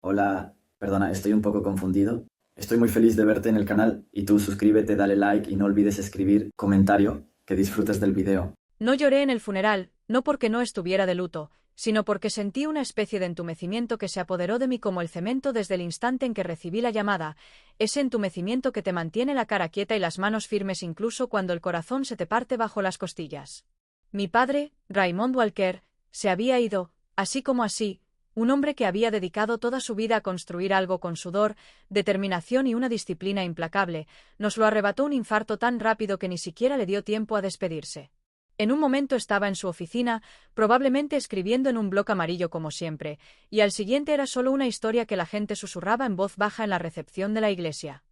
Hola, perdona, estoy un poco confundido. Estoy muy feliz de verte en el canal y tú suscríbete, dale like y no olvides escribir comentario, que disfrutes del video. No lloré en el funeral, no porque no estuviera de luto, sino porque sentí una especie de entumecimiento que se apoderó de mí como el cemento desde el instante en que recibí la llamada, ese entumecimiento que te mantiene la cara quieta y las manos firmes incluso cuando el corazón se te parte bajo las costillas. Mi padre, Raymond Walker, se había ido, así como así, un hombre que había dedicado toda su vida a construir algo con sudor, determinación y una disciplina implacable, nos lo arrebató un infarto tan rápido que ni siquiera le dio tiempo a despedirse. En un momento estaba en su oficina, probablemente escribiendo en un bloc amarillo como siempre, y al siguiente era solo una historia que la gente susurraba en voz baja en la recepción de la iglesia.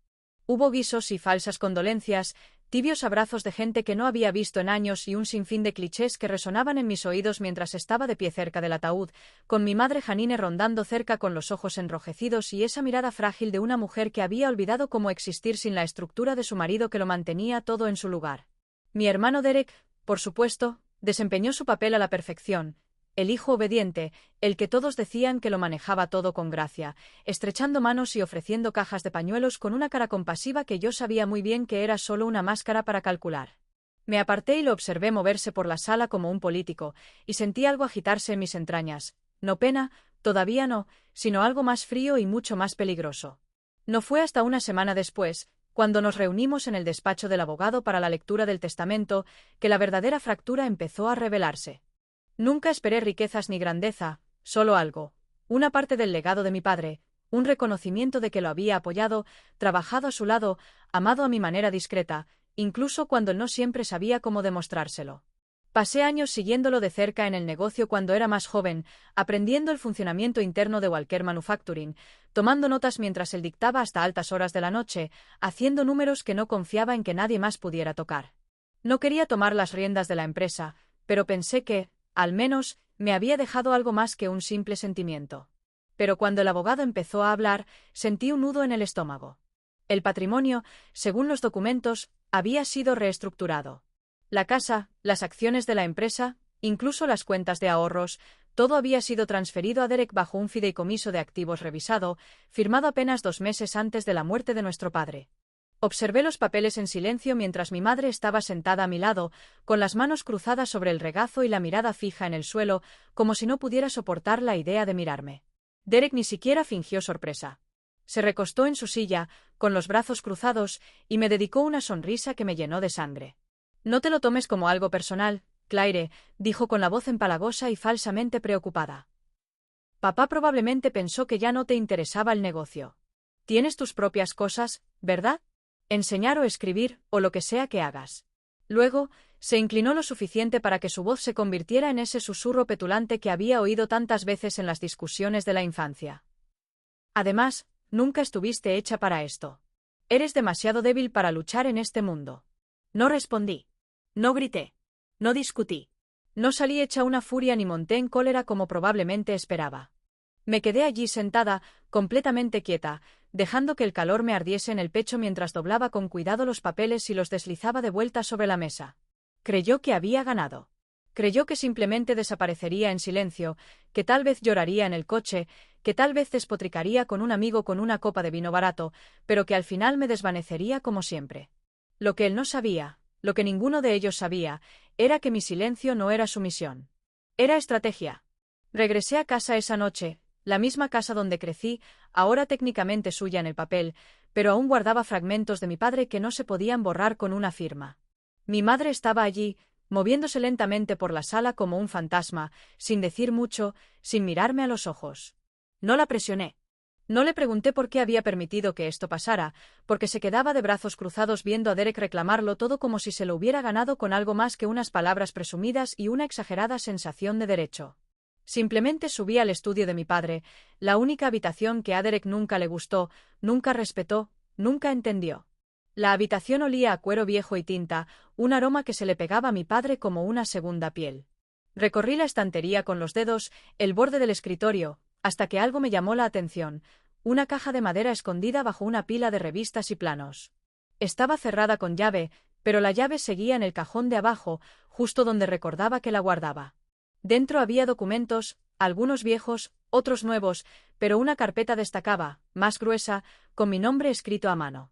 Hubo guisos y falsas condolencias, tibios abrazos de gente que no había visto en años y un sinfín de clichés que resonaban en mis oídos mientras estaba de pie cerca del ataúd, con mi madre Janine rondando cerca con los ojos enrojecidos y esa mirada frágil de una mujer que había olvidado cómo existir sin la estructura de su marido que lo mantenía todo en su lugar. Mi hermano Derek, por supuesto, desempeñó su papel a la perfección, el hijo obediente, el que todos decían que lo manejaba todo con gracia, estrechando manos y ofreciendo cajas de pañuelos con una cara compasiva que yo sabía muy bien que era solo una máscara para calcular. Me aparté y lo observé moverse por la sala como un político, y sentí algo agitarse en mis entrañas, no pena, todavía no, sino algo más frío y mucho más peligroso. No fue hasta una semana después, cuando nos reunimos en el despacho del abogado para la lectura del testamento, que la verdadera fractura empezó a revelarse. Nunca esperé riquezas ni grandeza, solo algo, una parte del legado de mi padre, un reconocimiento de que lo había apoyado, trabajado a su lado, amado a mi manera discreta, incluso cuando él no siempre sabía cómo demostrárselo. Pasé años siguiéndolo de cerca en el negocio cuando era más joven, aprendiendo el funcionamiento interno de Walker Manufacturing, tomando notas mientras él dictaba hasta altas horas de la noche, haciendo números que no confiaba en que nadie más pudiera tocar. No quería tomar las riendas de la empresa, pero pensé que, al menos, me había dejado algo más que un simple sentimiento. Pero cuando el abogado empezó a hablar, sentí un nudo en el estómago. El patrimonio, según los documentos, había sido reestructurado. La casa, las acciones de la empresa, incluso las cuentas de ahorros, todo había sido transferido a Derek bajo un fideicomiso de activos revisado, firmado apenas 2 meses antes de la muerte de nuestro padre. Observé los papeles en silencio mientras mi madre estaba sentada a mi lado, con las manos cruzadas sobre el regazo y la mirada fija en el suelo, como si no pudiera soportar la idea de mirarme. Derek ni siquiera fingió sorpresa. Se recostó en su silla, con los brazos cruzados, y me dedicó una sonrisa que me llenó de sangre. No te lo tomes como algo personal, Claire, dijo con la voz empalagosa y falsamente preocupada. Papá probablemente pensó que ya no te interesaba el negocio. Tienes tus propias cosas, ¿verdad? Enseñar o escribir, o lo que sea que hagas. Luego, se inclinó lo suficiente para que su voz se convirtiera en ese susurro petulante que había oído tantas veces en las discusiones de la infancia. Además, nunca estuviste hecha para esto. Eres demasiado débil para luchar en este mundo. No respondí. No grité. No discutí. No salí hecha una furia ni monté en cólera como probablemente esperaba. Me quedé allí sentada, completamente quieta, dejando que el calor me ardiese en el pecho mientras doblaba con cuidado los papeles y los deslizaba de vuelta sobre la mesa. Creyó que había ganado. Creyó que simplemente desaparecería en silencio, que tal vez lloraría en el coche, que tal vez despotricaría con un amigo con una copa de vino barato, pero que al final me desvanecería como siempre. Lo que él no sabía, lo que ninguno de ellos sabía, era que mi silencio no era sumisión. Era estrategia. Regresé a casa esa noche, la misma casa donde crecí, ahora técnicamente suya en el papel, pero aún guardaba fragmentos de mi padre que no se podían borrar con una firma. Mi madre estaba allí, moviéndose lentamente por la sala como un fantasma, sin decir mucho, sin mirarme a los ojos. No la presioné. No le pregunté por qué había permitido que esto pasara, porque se quedaba de brazos cruzados viendo a Derek reclamarlo todo como si se lo hubiera ganado con algo más que unas palabras presumidas y una exagerada sensación de derecho. Simplemente subí al estudio de mi padre, la única habitación que a Derek nunca le gustó, nunca respetó, nunca entendió. La habitación olía a cuero viejo y tinta, un aroma que se le pegaba a mi padre como una segunda piel. Recorrí la estantería con los dedos, el borde del escritorio, hasta que algo me llamó la atención, una caja de madera escondida bajo una pila de revistas y planos. Estaba cerrada con llave, pero la llave seguía en el cajón de abajo, justo donde recordaba que la guardaba. Dentro había documentos, algunos viejos, otros nuevos, pero una carpeta destacaba, más gruesa, con mi nombre escrito a mano.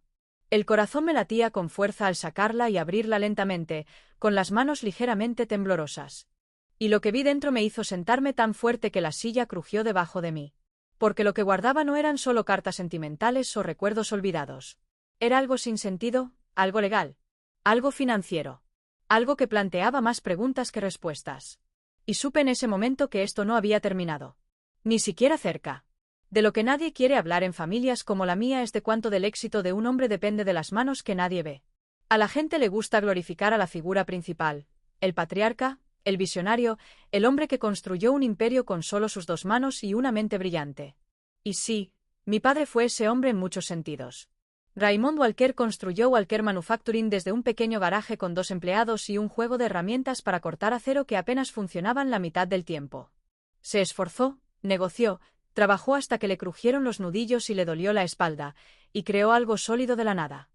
El corazón me latía con fuerza al sacarla y abrirla lentamente, con las manos ligeramente temblorosas. Y lo que vi dentro me hizo sentarme tan fuerte que la silla crujió debajo de mí. Porque lo que guardaba no eran solo cartas sentimentales o recuerdos olvidados. Era algo sin sentido, algo legal, algo financiero, algo que planteaba más preguntas que respuestas. Y supe en ese momento que esto no había terminado. Ni siquiera cerca. De lo que nadie quiere hablar en familias como la mía es de cuánto del éxito de un hombre depende de las manos que nadie ve. A la gente le gusta glorificar a la figura principal, el patriarca, el visionario, el hombre que construyó un imperio con solo sus 2 manos y una mente brillante. Y sí, mi padre fue ese hombre en muchos sentidos. Raymond Walker construyó Walker Manufacturing desde un pequeño garaje con 2 empleados y un juego de herramientas para cortar acero que apenas funcionaban la mitad del tiempo. Se esforzó, negoció, trabajó hasta que le crujieron los nudillos y le dolió la espalda, y creó algo sólido de la nada.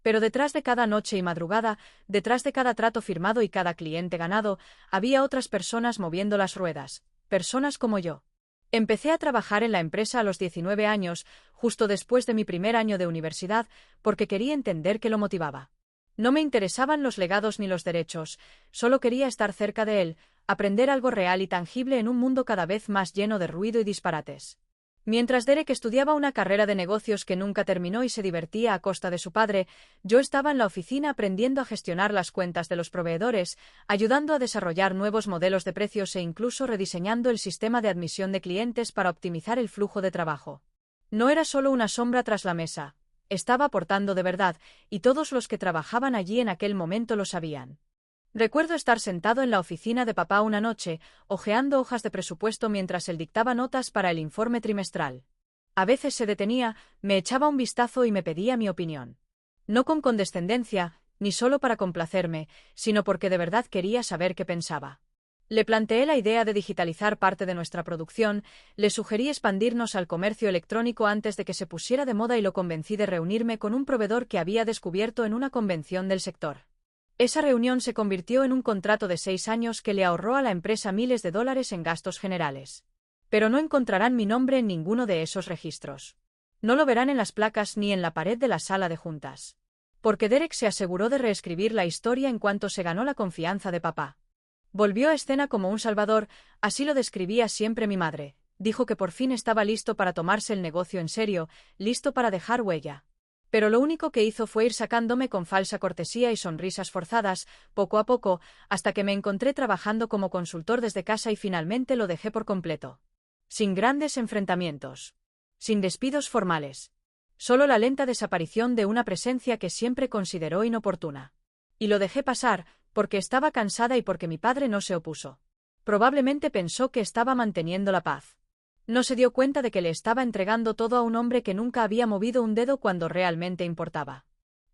Pero detrás de cada noche y madrugada, detrás de cada trato firmado y cada cliente ganado, había otras personas moviendo las ruedas, personas como yo. Empecé a trabajar en la empresa a los 19 años, justo después de mi primer año de universidad, porque quería entender qué lo motivaba. No me interesaban los legados ni los derechos, solo quería estar cerca de él, aprender algo real y tangible en un mundo cada vez más lleno de ruido y disparates. Mientras Derek estudiaba una carrera de negocios que nunca terminó y se divertía a costa de su padre, yo estaba en la oficina aprendiendo a gestionar las cuentas de los proveedores, ayudando a desarrollar nuevos modelos de precios e incluso rediseñando el sistema de admisión de clientes para optimizar el flujo de trabajo. No era solo una sombra tras la mesa, estaba aportando de verdad, y todos los que trabajaban allí en aquel momento lo sabían. Recuerdo estar sentado en la oficina de papá una noche, hojeando hojas de presupuesto mientras él dictaba notas para el informe trimestral. A veces se detenía, me echaba un vistazo y me pedía mi opinión. No con condescendencia, ni solo para complacerme, sino porque de verdad quería saber qué pensaba. Le planteé la idea de digitalizar parte de nuestra producción, le sugerí expandirnos al comercio electrónico antes de que se pusiera de moda y lo convencí de reunirme con un proveedor que había descubierto en una convención del sector. Esa reunión se convirtió en un contrato de 6 años que le ahorró a la empresa miles de dólares en gastos generales. Pero no encontrarán mi nombre en ninguno de esos registros. No lo verán en las placas ni en la pared de la sala de juntas. Porque Derek se aseguró de reescribir la historia en cuanto se ganó la confianza de papá. Volvió a escena como un salvador, así lo describía siempre mi madre. Dijo que por fin estaba listo para tomarse el negocio en serio, listo para dejar huella. Pero lo único que hizo fue ir sacándome con falsa cortesía y sonrisas forzadas, poco a poco, hasta que me encontré trabajando como consultor desde casa y finalmente lo dejé por completo. Sin grandes enfrentamientos. Sin despidos formales. Solo la lenta desaparición de una presencia que siempre consideró inoportuna. Y lo dejé pasar, porque estaba cansada y porque mi padre no se opuso. Probablemente pensó que estaba manteniendo la paz. No se dio cuenta de que le estaba entregando todo a un hombre que nunca había movido un dedo cuando realmente importaba.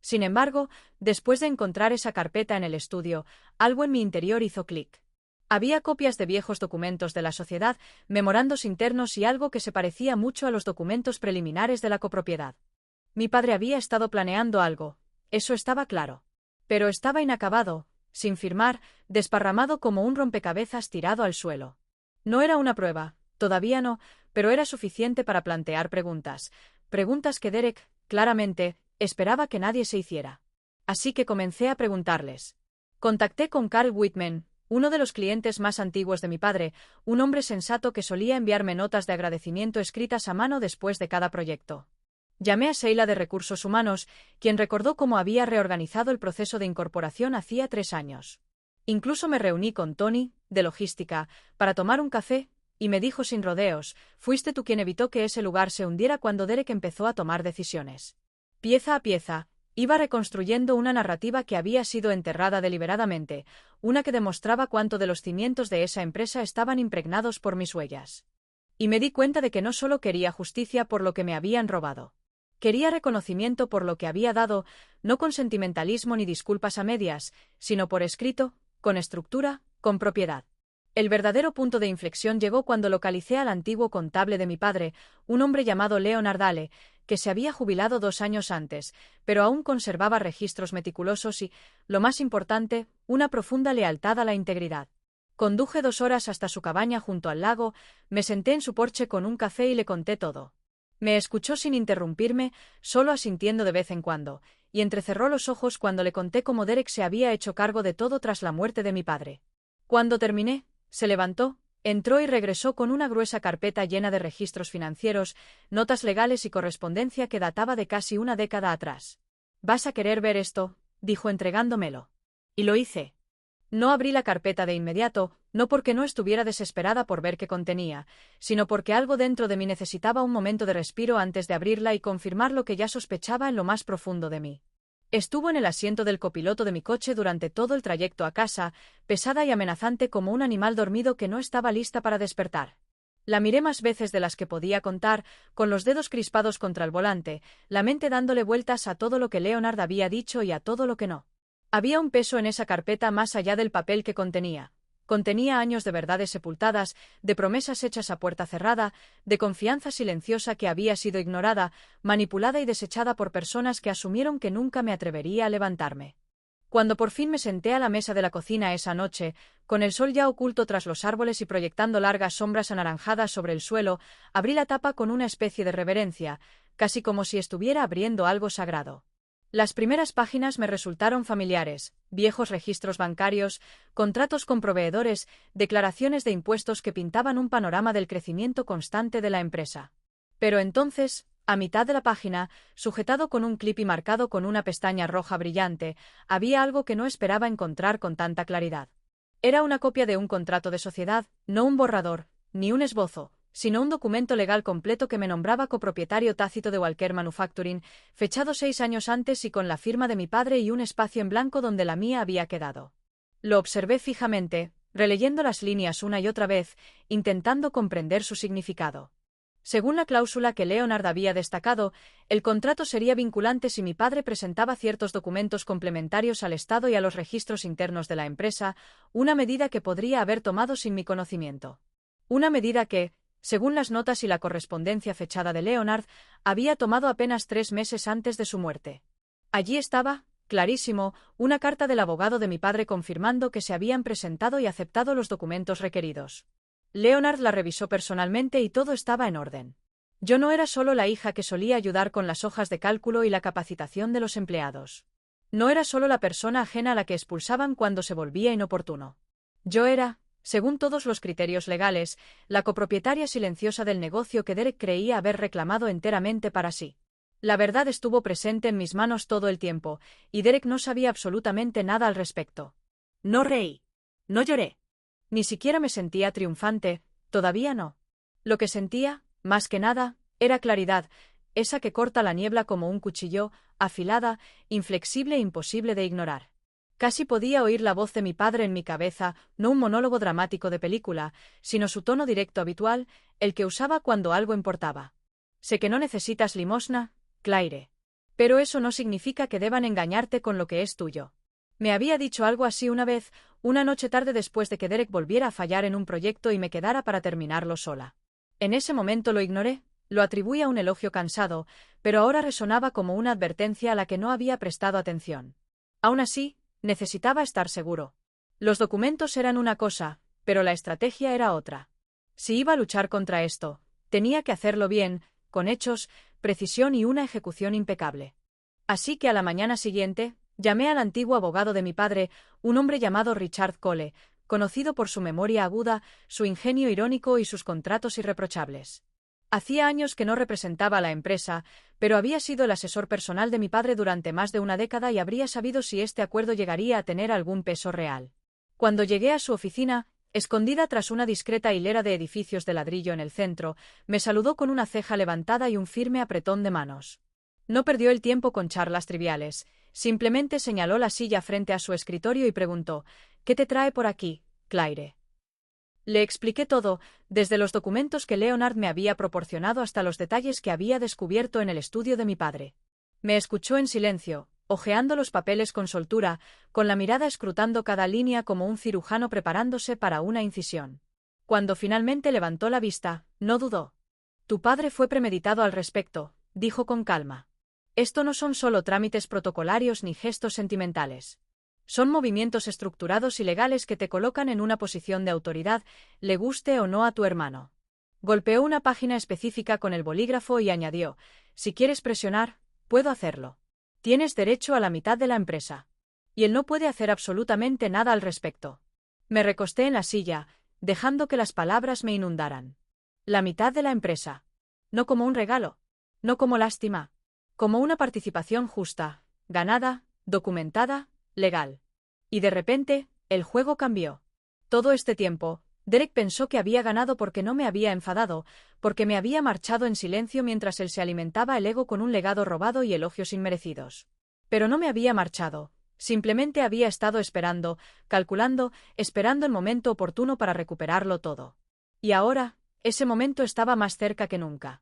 Sin embargo, después de encontrar esa carpeta en el estudio, algo en mi interior hizo clic. Había copias de viejos documentos de la sociedad, memorandos internos y algo que se parecía mucho a los documentos preliminares de la copropiedad. Mi padre había estado planeando algo, eso estaba claro. Pero estaba inacabado, sin firmar, desparramado como un rompecabezas tirado al suelo. No era una prueba. Todavía no, pero era suficiente para plantear preguntas. Preguntas que Derek, claramente, esperaba que nadie se hiciera. Así que comencé a preguntarles. Contacté con Carl Whitman, uno de los clientes más antiguos de mi padre, un hombre sensato que solía enviarme notas de agradecimiento escritas a mano después de cada proyecto. Llamé a Sheila de Recursos Humanos, quien recordó cómo había reorganizado el proceso de incorporación hacía 3 años. Incluso me reuní con Tony, de logística, para tomar un café, y me dijo sin rodeos, fuiste tú quien evitó que ese lugar se hundiera cuando Derek empezó a tomar decisiones. Pieza a pieza, iba reconstruyendo una narrativa que había sido enterrada deliberadamente, una que demostraba cuánto de los cimientos de esa empresa estaban impregnados por mis huellas. Y me di cuenta de que no solo quería justicia por lo que me habían robado. Quería reconocimiento por lo que había dado, no con sentimentalismo ni disculpas a medias, sino por escrito, con estructura, con propiedad. El verdadero punto de inflexión llegó cuando localicé al antiguo contable de mi padre, un hombre llamado Leonard Dale, que se había jubilado 2 años antes, pero aún conservaba registros meticulosos y, lo más importante, una profunda lealtad a la integridad. Conduje 2 horas hasta su cabaña junto al lago, me senté en su porche con un café y le conté todo. Me escuchó sin interrumpirme, solo asintiendo de vez en cuando, y entrecerró los ojos cuando le conté cómo Derek se había hecho cargo de todo tras la muerte de mi padre. Cuando terminé, se levantó, entró y regresó con una gruesa carpeta llena de registros financieros, notas legales y correspondencia que databa de casi una década atrás. «¿Vas a querer ver esto?», dijo entregándomelo. Y lo hice. No abrí la carpeta de inmediato, no porque no estuviera desesperada por ver qué contenía, sino porque algo dentro de mí necesitaba un momento de respiro antes de abrirla y confirmar lo que ya sospechaba en lo más profundo de mí. Estuvo en el asiento del copiloto de mi coche durante todo el trayecto a casa, pesada y amenazante como un animal dormido que no estaba lista para despertar. La miré más veces de las que podía contar, con los dedos crispados contra el volante, la mente dándole vueltas a todo lo que Leonard había dicho y a todo lo que no. Había un peso en esa carpeta más allá del papel que contenía. Contenía años de verdades sepultadas, de promesas hechas a puerta cerrada, de confianza silenciosa que había sido ignorada, manipulada y desechada por personas que asumieron que nunca me atrevería a levantarme. Cuando por fin me senté a la mesa de la cocina esa noche, con el sol ya oculto tras los árboles y proyectando largas sombras anaranjadas sobre el suelo, abrí la tapa con una especie de reverencia, casi como si estuviera abriendo algo sagrado. Las primeras páginas me resultaron familiares: viejos registros bancarios, contratos con proveedores, declaraciones de impuestos que pintaban un panorama del crecimiento constante de la empresa. Pero entonces, a mitad de la página, sujetado con un clip y marcado con una pestaña roja brillante, había algo que no esperaba encontrar con tanta claridad. Era una copia de un contrato de sociedad, no un borrador, ni un esbozo, sino un documento legal completo que me nombraba copropietario tácito de Walker Manufacturing, fechado 6 años antes y con la firma de mi padre y un espacio en blanco donde la mía había quedado. Lo observé fijamente, releyendo las líneas una y otra vez, intentando comprender su significado. Según la cláusula que Leonard había destacado, el contrato sería vinculante si mi padre presentaba ciertos documentos complementarios al Estado y a los registros internos de la empresa, una medida que podría haber tomado sin mi conocimiento. Una medida que, según las notas y la correspondencia fechada de Leonard, había tomado apenas 3 meses antes de su muerte. Allí estaba, clarísimo, una carta del abogado de mi padre confirmando que se habían presentado y aceptado los documentos requeridos. Leonard la revisó personalmente y todo estaba en orden. Yo no era solo la hija que solía ayudar con las hojas de cálculo y la capacitación de los empleados. No era solo la persona ajena a la que expulsaban cuando se volvía inoportuno. Yo era, según todos los criterios legales, la copropietaria silenciosa del negocio que Derek creía haber reclamado enteramente para sí. La verdad estuvo presente en mis manos todo el tiempo, y Derek no sabía absolutamente nada al respecto. No reí. No lloré. Ni siquiera me sentía triunfante, todavía no. Lo que sentía, más que nada, era claridad, esa que corta la niebla como un cuchillo, afilada, inflexible e imposible de ignorar. Casi podía oír la voz de mi padre en mi cabeza, no un monólogo dramático de película, sino su tono directo habitual, el que usaba cuando algo importaba. Sé que no necesitas limosna, Claire. Pero eso no significa que deban engañarte con lo que es tuyo. Me había dicho algo así una vez, una noche tarde después de que Derek volviera a fallar en un proyecto y me quedara para terminarlo sola. En ese momento lo ignoré, lo atribuí a un elogio cansado, pero ahora resonaba como una advertencia a la que no había prestado atención. Aún así, necesitaba estar seguro. Los documentos eran una cosa, pero la estrategia era otra. Si iba a luchar contra esto, tenía que hacerlo bien, con hechos, precisión y una ejecución impecable. Así que a la mañana siguiente, llamé al antiguo abogado de mi padre, un hombre llamado Richard Cole, conocido por su memoria aguda, su ingenio irónico y sus contratos irreprochables. Hacía años que no representaba a la empresa, pero había sido el asesor personal de mi padre durante más de una década y habría sabido si este acuerdo llegaría a tener algún peso real. Cuando llegué a su oficina, escondida tras una discreta hilera de edificios de ladrillo en el centro, me saludó con una ceja levantada y un firme apretón de manos. No perdió el tiempo con charlas triviales, simplemente señaló la silla frente a su escritorio y preguntó: «¿Qué te trae por aquí, Claire?». Le expliqué todo, desde los documentos que Leonard me había proporcionado hasta los detalles que había descubierto en el estudio de mi padre. Me escuchó en silencio, hojeando los papeles con soltura, con la mirada escrutando cada línea como un cirujano preparándose para una incisión. Cuando finalmente levantó la vista, no dudó. «Tu padre fue premeditado al respecto», dijo con calma. «Esto no son solo trámites protocolarios ni gestos sentimentales. Son movimientos estructurados y legales que te colocan en una posición de autoridad, le guste o no a tu hermano. Golpeó una página específica con el bolígrafo y añadió: si quieres presionar, puedo hacerlo. Tienes derecho a la mitad de la empresa. Y él no puede hacer absolutamente nada al respecto. Me recosté en la silla, dejando que las palabras me inundaran. La mitad de la empresa. No como un regalo. No como lástima. Como una participación justa, ganada, documentada, legal. Y de repente, el juego cambió. Todo este tiempo, Derek pensó que había ganado porque no me había enfadado, porque me había marchado en silencio mientras él se alimentaba el ego con un legado robado y elogios inmerecidos. Pero no me había marchado, simplemente había estado esperando, calculando, esperando el momento oportuno para recuperarlo todo. Y ahora, ese momento estaba más cerca que nunca.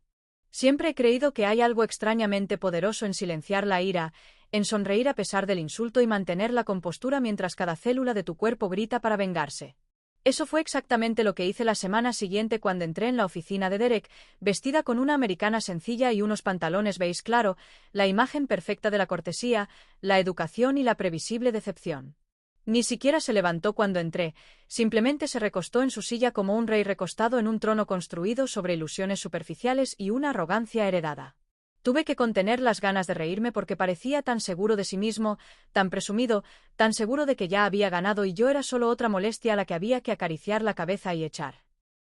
Siempre he creído que hay algo extrañamente poderoso en silenciar la ira, en sonreír a pesar del insulto y mantener la compostura mientras cada célula de tu cuerpo grita para vengarse. Eso fue exactamente lo que hice la semana siguiente cuando entré en la oficina de Derek, vestida con una americana sencilla y unos pantalones beige claro, la imagen perfecta de la cortesía, la educación y la previsible decepción. Ni siquiera se levantó cuando entré, simplemente se recostó en su silla como un rey recostado en un trono construido sobre ilusiones superficiales y una arrogancia heredada. Tuve que contener las ganas de reírme porque parecía tan seguro de sí mismo, tan presumido, tan seguro de que ya había ganado y yo era solo otra molestia a la que había que acariciar la cabeza y echar.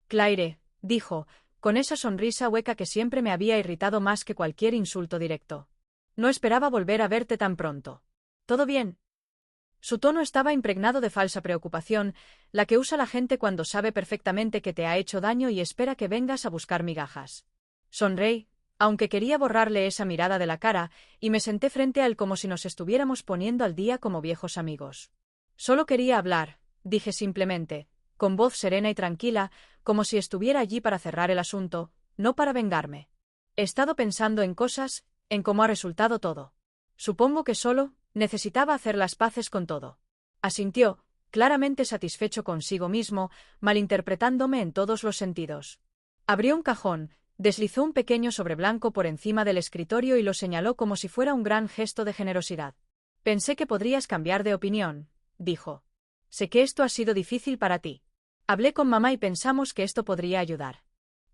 Claire, dijo, con esa sonrisa hueca que siempre me había irritado más que cualquier insulto directo. No esperaba volver a verte tan pronto. ¿Todo bien? Su tono estaba impregnado de falsa preocupación, la que usa la gente cuando sabe perfectamente que te ha hecho daño y espera que vengas a buscar migajas. Sonreí, aunque quería borrarle esa mirada de la cara, y me senté frente a él como si nos estuviéramos poniendo al día como viejos amigos. Solo quería hablar, dije simplemente, con voz serena y tranquila, como si estuviera allí para cerrar el asunto, no para vengarme. He estado pensando en cosas, en cómo ha resultado todo. Supongo que solo necesitaba hacer las paces con todo. Asintió, claramente satisfecho consigo mismo, malinterpretándome en todos los sentidos. Abrió un cajón, deslizó un pequeño sobre blanco por encima del escritorio y lo señaló como si fuera un gran gesto de generosidad. Pensé que podrías cambiar de opinión, dijo. Sé que esto ha sido difícil para ti. Hablé con mamá y pensamos que esto podría ayudar.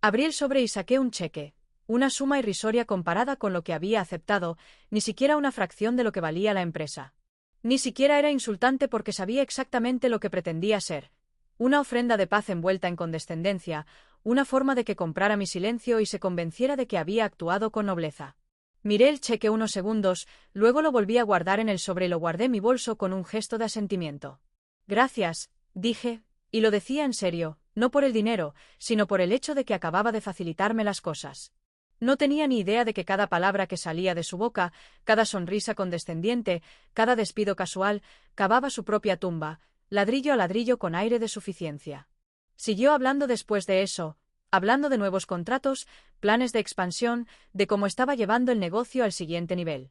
Abrí el sobre y saqué un cheque. Una suma irrisoria comparada con lo que había aceptado, ni siquiera una fracción de lo que valía la empresa. Ni siquiera era insultante porque sabía exactamente lo que pretendía ser. Una ofrenda de paz envuelta en condescendencia, una forma de que comprara mi silencio y se convenciera de que había actuado con nobleza. Miré el cheque unos segundos, luego lo volví a guardar en el sobre y lo guardé en mi bolso con un gesto de asentimiento. Gracias, dije, y lo decía en serio, no por el dinero, sino por el hecho de que acababa de facilitarme las cosas. No tenía ni idea de que cada palabra que salía de su boca, cada sonrisa condescendiente, cada despido casual, cavaba su propia tumba, ladrillo a ladrillo con aire de suficiencia. Siguió hablando después de eso, hablando de nuevos contratos, planes de expansión, de cómo estaba llevando el negocio al siguiente nivel.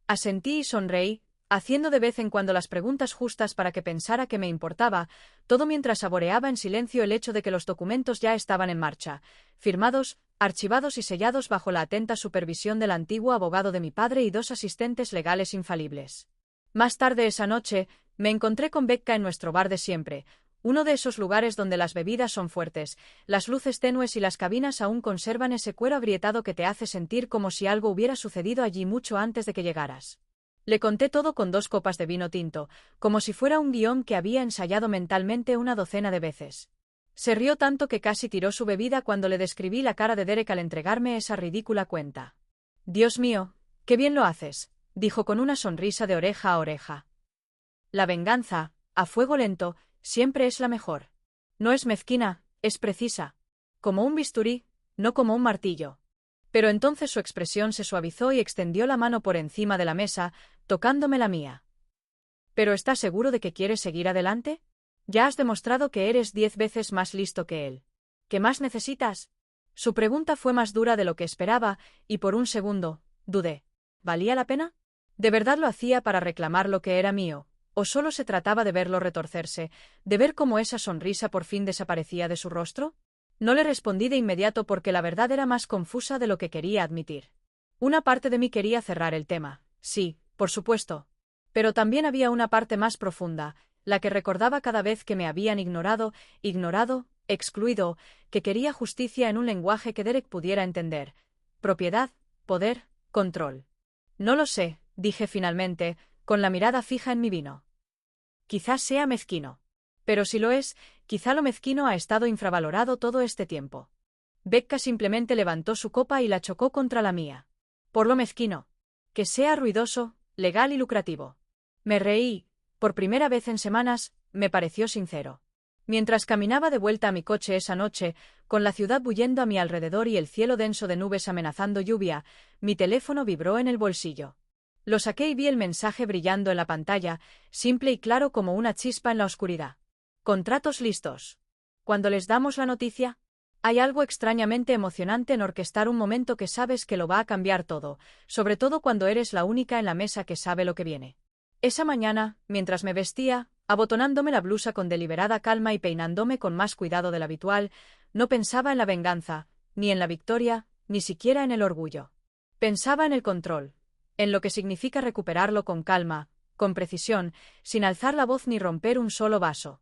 Asentí y sonreí, haciendo de vez en cuando las preguntas justas para que pensara que me importaba, todo mientras saboreaba en silencio el hecho de que los documentos ya estaban en marcha, firmados, archivados y sellados bajo la atenta supervisión del antiguo abogado de mi padre y 2 asistentes legales infalibles. Más tarde esa noche, me encontré con Becca en nuestro bar de siempre, uno de esos lugares donde las bebidas son fuertes, las luces tenues y las cabinas aún conservan ese cuero agrietado que te hace sentir como si algo hubiera sucedido allí mucho antes de que llegaras. Le conté todo con 2 copas de vino tinto, como si fuera un guión que había ensayado mentalmente una docena de veces. Se rió tanto que casi tiró su bebida cuando le describí la cara de Derek al entregarme esa ridícula cuenta. Dios mío, qué bien lo haces, dijo con una sonrisa de oreja a oreja. La venganza, a fuego lento, siempre es la mejor. No es mezquina, es precisa. Como un bisturí, no como un martillo. Pero entonces su expresión se suavizó y extendió la mano por encima de la mesa, tocándome la mía. ¿Pero estás seguro de que quieres seguir adelante? Ya has demostrado que eres 10 veces más listo que él. ¿Qué más necesitas? Su pregunta fue más dura de lo que esperaba, y por un segundo, dudé. ¿Valía la pena? ¿De verdad lo hacía para reclamar lo que era mío? ¿O solo se trataba de verlo retorcerse, de ver cómo esa sonrisa por fin desaparecía de su rostro? No le respondí de inmediato porque la verdad era más confusa de lo que quería admitir. Una parte de mí quería cerrar el tema. Sí, por supuesto. Pero también había una parte más profunda, la que recordaba cada vez que me habían ignorado, excluido, que quería justicia en un lenguaje que Derek pudiera entender. Propiedad, poder, control. No lo sé, dije finalmente, con la mirada fija en mi vino. Quizás sea mezquino. Pero si lo es, quizá lo mezquino ha estado infravalorado todo este tiempo. Becca simplemente levantó su copa y la chocó contra la mía. Por lo mezquino. Que sea ruidoso, legal y lucrativo. Me reí. Por primera vez en semanas, me pareció sincero. Mientras caminaba de vuelta a mi coche esa noche, con la ciudad bullendo a mi alrededor y el cielo denso de nubes amenazando lluvia, mi teléfono vibró en el bolsillo. Lo saqué y vi el mensaje brillando en la pantalla, simple y claro como una chispa en la oscuridad. Contratos listos. Cuando les damos la noticia, hay algo extrañamente emocionante en orquestar un momento que sabes que lo va a cambiar todo, sobre todo cuando eres la única en la mesa que sabe lo que viene. Esa mañana, mientras me vestía, abotonándome la blusa con deliberada calma y peinándome con más cuidado del habitual, no pensaba en la venganza, ni en la victoria, ni siquiera en el orgullo. Pensaba en el control, en lo que significa recuperarlo con calma, con precisión, sin alzar la voz ni romper un solo vaso.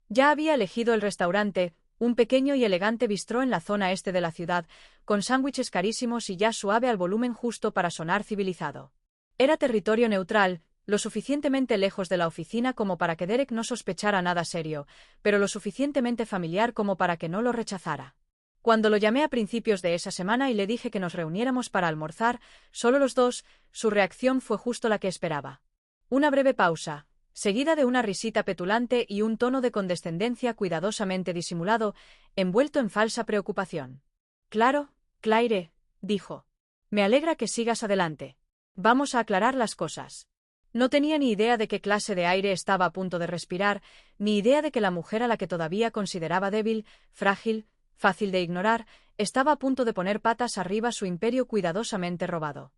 Ya había elegido el restaurante, un pequeño y elegante bistró en la zona este de la ciudad, con sándwiches carísimos y jazz suave al volumen justo para sonar civilizado. Era territorio neutral, lo suficientemente lejos de la oficina como para que Derek no sospechara nada serio, pero lo suficientemente familiar como para que no lo rechazara. Cuando lo llamé a principios de esa semana y le dije que nos reuniéramos para almorzar, solo los dos, su reacción fue justo la que esperaba. Una breve pausa, seguida de una risita petulante y un tono de condescendencia cuidadosamente disimulado, envuelto en falsa preocupación. «Claro, Claire», dijo. «Me alegra que sigas adelante. Vamos a aclarar las cosas». No tenía ni idea de qué clase de aire estaba a punto de respirar, ni idea de que la mujer a la que todavía consideraba débil, frágil, fácil de ignorar, estaba a punto de poner patas arriba su imperio cuidadosamente robado.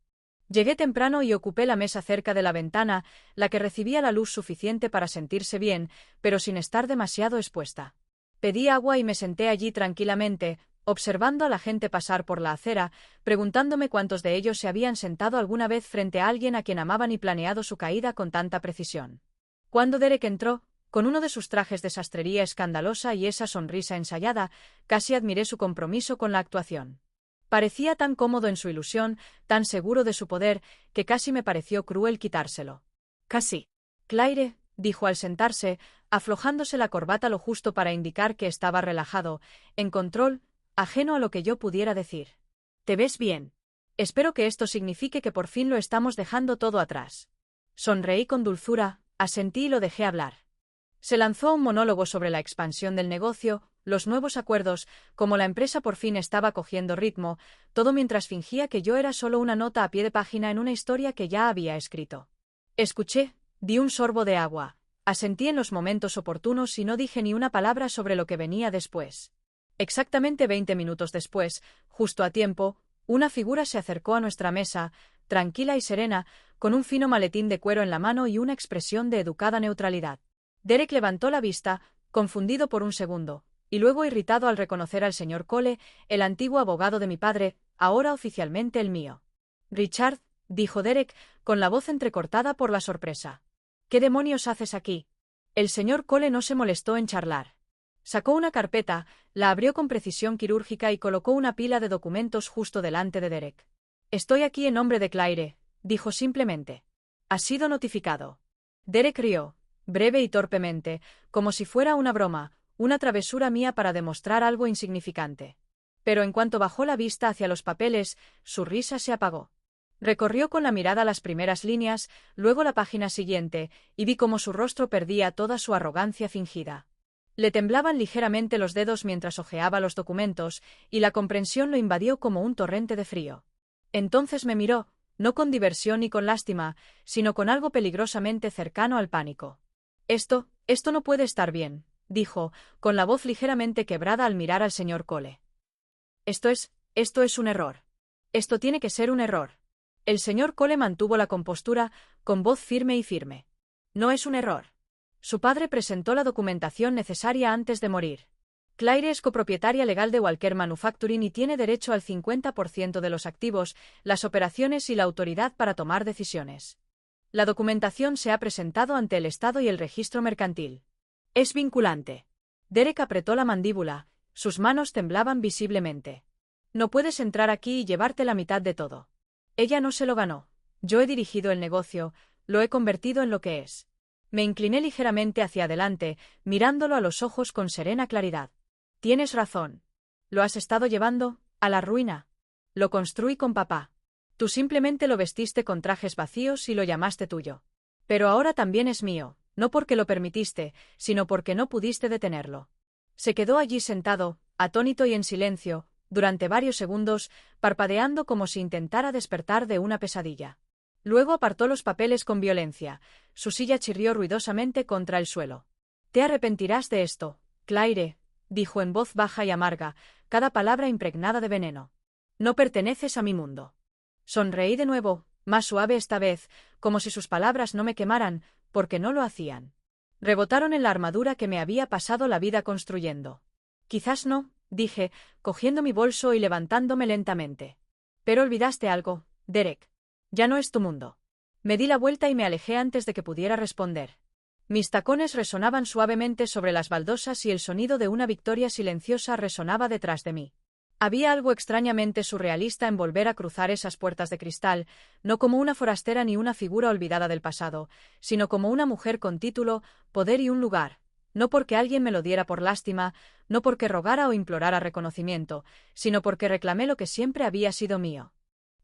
Llegué temprano y ocupé la mesa cerca de la ventana, la que recibía la luz suficiente para sentirse bien, pero sin estar demasiado expuesta. Pedí agua y me senté allí tranquilamente, observando a la gente pasar por la acera, preguntándome cuántos de ellos se habían sentado alguna vez frente a alguien a quien amaban y planeado su caída con tanta precisión. Cuando Derek entró, con uno de sus trajes de sastrería escandalosa y esa sonrisa ensayada, casi admiré su compromiso con la actuación. Parecía tan cómodo en su ilusión, tan seguro de su poder, que casi me pareció cruel quitárselo. «Casi. Claire», dijo al sentarse, aflojándose la corbata lo justo para indicar que estaba relajado, en control, ajeno a lo que yo pudiera decir. «Te ves bien. Espero que esto signifique que por fin lo estamos dejando todo atrás». Sonreí con dulzura, asentí y lo dejé hablar. Se lanzó a un monólogo sobre la expansión del negocio, los nuevos acuerdos, cómo la empresa por fin estaba cogiendo ritmo, todo mientras fingía que yo era solo una nota a pie de página en una historia que ya había escrito. Escuché, di un sorbo de agua, asentí en los momentos oportunos y no dije ni una palabra sobre lo que venía después. Exactamente 20 minutos después, justo a tiempo, una figura se acercó a nuestra mesa, tranquila y serena, con un fino maletín de cuero en la mano y una expresión de educada neutralidad. Derek levantó la vista, confundido por un segundo, y luego irritado al reconocer al señor Cole, el antiguo abogado de mi padre, ahora oficialmente el mío. «Richard», dijo Derek, con la voz entrecortada por la sorpresa. «¿Qué demonios haces aquí?» El señor Cole no se molestó en charlar. Sacó una carpeta, la abrió con precisión quirúrgica y colocó una pila de documentos justo delante de Derek. «Estoy aquí en nombre de Claire», dijo simplemente. «Has sido notificado». Derek rió, breve y torpemente, como si fuera una broma, una travesura mía para demostrar algo insignificante. Pero en cuanto bajó la vista hacia los papeles, su risa se apagó. Recorrió con la mirada las primeras líneas, luego la página siguiente, y vi cómo su rostro perdía toda su arrogancia fingida. Le temblaban ligeramente los dedos mientras hojeaba los documentos, y la comprensión lo invadió como un torrente de frío. Entonces me miró, no con diversión ni con lástima, sino con algo peligrosamente cercano al pánico. Esto no puede estar bien», dijo, con la voz ligeramente quebrada al mirar al señor Cole. Esto es un error. Esto tiene que ser un error». El señor Cole mantuvo la compostura, con voz firme y firme. «No es un error. Su padre presentó la documentación necesaria antes de morir. Claire es copropietaria legal de Walker Manufacturing y tiene derecho al 50% de los activos, las operaciones y la autoridad para tomar decisiones. La documentación se ha presentado ante el Estado y el registro mercantil. Es vinculante. Derek apretó la mandíbula, sus manos temblaban visiblemente. No puedes entrar aquí y llevarte la mitad de todo. Ella no se lo ganó. Yo he dirigido el negocio, lo he convertido en lo que es. Me incliné ligeramente hacia adelante, mirándolo a los ojos con serena claridad. Tienes razón. Lo has estado llevando a la ruina. Lo construí con papá. Tú simplemente lo vestiste con trajes vacíos y lo llamaste tuyo. Pero ahora también es mío, no porque lo permitiste, sino porque no pudiste detenerlo. Se quedó allí sentado, atónito y en silencio, durante varios segundos, parpadeando como si intentara despertar de una pesadilla. Luego apartó los papeles con violencia. Su silla chirrió ruidosamente contra el suelo. «Te arrepentirás de esto, Claire», dijo en voz baja y amarga, cada palabra impregnada de veneno. «No perteneces a mi mundo». Sonreí de nuevo, más suave esta vez, como si sus palabras no me quemaran, porque no lo hacían. Rebotaron en la armadura que me había pasado la vida construyendo. «Quizás no», dije, cogiendo mi bolso y levantándome lentamente. «Pero olvidaste algo, Derek. Ya no es tu mundo». Me di la vuelta y me alejé antes de que pudiera responder. Mis tacones resonaban suavemente sobre las baldosas y el sonido de una victoria silenciosa resonaba detrás de mí. Había algo extrañamente surrealista en volver a cruzar esas puertas de cristal, no como una forastera ni una figura olvidada del pasado, sino como una mujer con título, poder y un lugar, no porque alguien me lo diera por lástima, no porque rogara o implorara reconocimiento, sino porque reclamé lo que siempre había sido mío.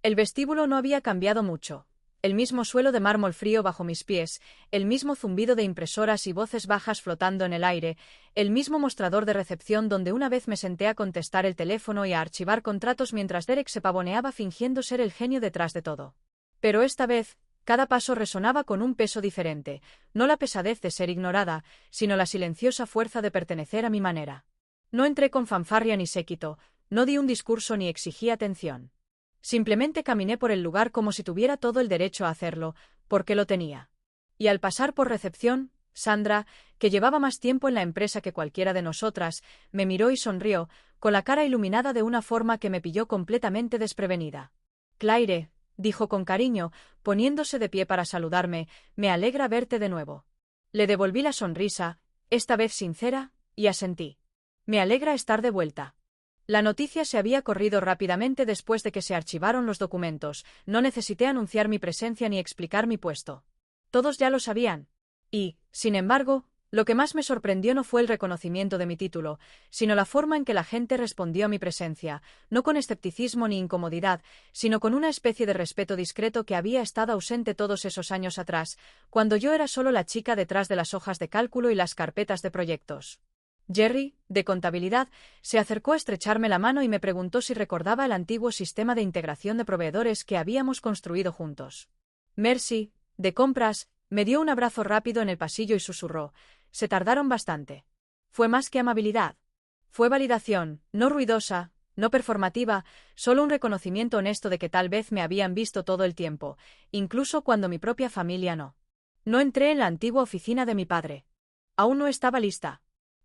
El vestíbulo no había cambiado mucho. El mismo suelo de mármol frío bajo mis pies, el mismo zumbido de impresoras y voces bajas flotando en el aire, el mismo mostrador de recepción donde una vez me senté a contestar el teléfono y a archivar contratos mientras Derek se pavoneaba fingiendo ser el genio detrás de todo. Pero esta vez, cada paso resonaba con un peso diferente, no la pesadez de ser ignorada, sino la silenciosa fuerza de pertenecer a mi manera. No entré con fanfarria ni séquito, no di un discurso ni exigí atención. Simplemente caminé por el lugar como si tuviera todo el derecho a hacerlo, porque lo tenía. Y al pasar por recepción, Sandra, que llevaba más tiempo en la empresa que cualquiera de nosotras, me miró y sonrió, con la cara iluminada de una forma que me pilló completamente desprevenida. «Claire», dijo con cariño, poniéndose de pie para saludarme, «me alegra verte de nuevo». Le devolví la sonrisa, esta vez sincera, y asentí. «Me alegra estar de vuelta». La noticia se había corrido rápidamente después de que se archivaron los documentos, no necesité anunciar mi presencia ni explicar mi puesto. Todos ya lo sabían. Y, sin embargo, lo que más me sorprendió no fue el reconocimiento de mi título, sino la forma en que la gente respondió a mi presencia, no con escepticismo ni incomodidad, sino con una especie de respeto discreto que había estado ausente todos esos años atrás, cuando yo era solo la chica detrás de las hojas de cálculo y las carpetas de proyectos. Jerry, de contabilidad, se acercó a estrecharme la mano y me preguntó si recordaba el antiguo sistema de integración de proveedores que habíamos construido juntos. Mercy, de compras, me dio un abrazo rápido en el pasillo y susurró. Se tardaron bastante. Fue más que amabilidad. Fue validación, no ruidosa, no performativa, solo un reconocimiento honesto de que tal vez me habían visto todo el tiempo, incluso cuando mi propia familia no. No entré en la antigua oficina de mi padre. Aún no estaba lista.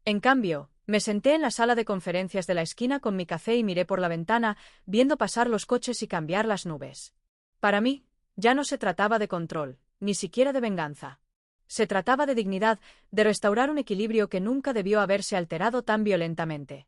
En cambio, me senté en la sala de conferencias de la esquina con mi café y miré por la ventana, viendo pasar los coches y cambiar las nubes. Para mí, ya no se trataba de control, ni siquiera de venganza. Se trataba de dignidad, de restaurar un equilibrio que nunca debió haberse alterado tan violentamente.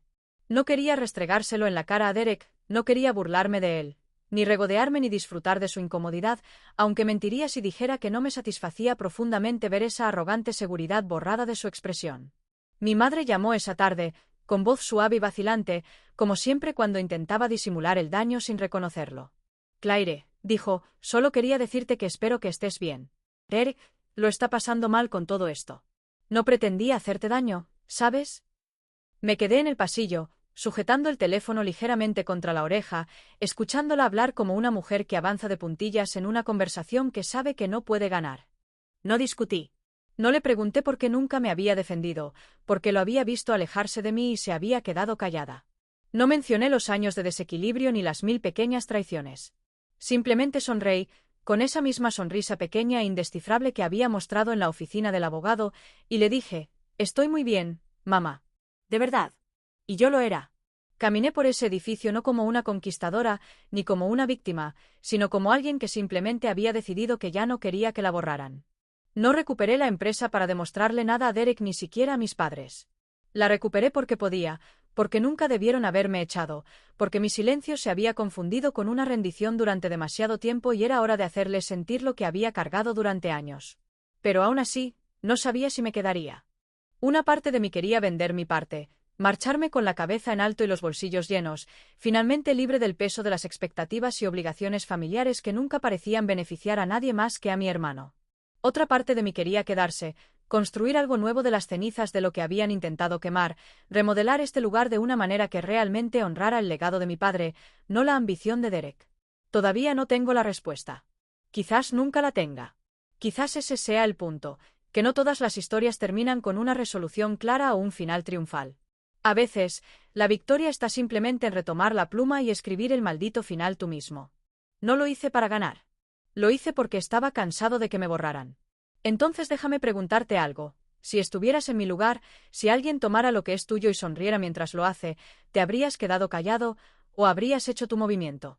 No quería restregárselo en la cara a Derek, no quería burlarme de él, ni regodearme ni disfrutar de su incomodidad, aunque mentiría si dijera que no me satisfacía profundamente ver esa arrogante seguridad borrada de su expresión. Mi madre llamó esa tarde, con voz suave y vacilante, como siempre cuando intentaba disimular el daño sin reconocerlo. «Claire», dijo, «solo quería decirte que espero que estés bien. Derek lo está pasando mal con todo esto. No pretendía hacerte daño, ¿sabes?» Me quedé en el pasillo, sujetando el teléfono ligeramente contra la oreja, escuchándola hablar como una mujer que avanza de puntillas en una conversación que sabe que no puede ganar. No discutí. No le pregunté por qué nunca me había defendido, porque lo había visto alejarse de mí y se había quedado callada. No mencioné los años de desequilibrio ni las 1000 pequeñas traiciones. Simplemente sonreí, con esa misma sonrisa pequeña e indescifrable que había mostrado en la oficina del abogado, y le dije, «Estoy muy bien, mamá. De verdad». Y yo lo era. Caminé por ese edificio no como una conquistadora, ni como una víctima, sino como alguien que simplemente había decidido que ya no quería que la borraran. No recuperé la empresa para demostrarle nada a Derek ni siquiera a mis padres. La recuperé porque podía, porque nunca debieron haberme echado, porque mi silencio se había confundido con una rendición durante demasiado tiempo y era hora de hacerles sentir lo que había cargado durante años. Pero aún así, no sabía si me quedaría. Una parte de mí quería vender mi parte, marcharme con la cabeza en alto y los bolsillos llenos, finalmente libre del peso de las expectativas y obligaciones familiares que nunca parecían beneficiar a nadie más que a mi hermano. Otra parte de mí quería quedarse, construir algo nuevo de las cenizas de lo que habían intentado quemar, remodelar este lugar de una manera que realmente honrara el legado de mi padre, no la ambición de Derek. Todavía no tengo la respuesta. Quizás nunca la tenga. Quizás ese sea el punto, que no todas las historias terminan con una resolución clara o un final triunfal. A veces, la victoria está simplemente en retomar la pluma y escribir el maldito final tú mismo. No lo hice para ganar. Lo hice porque estaba cansado de que me borraran. Entonces déjame preguntarte algo. Si estuvieras en mi lugar, si alguien tomara lo que es tuyo y sonriera mientras lo hace, ¿te habrías quedado callado o habrías hecho tu movimiento?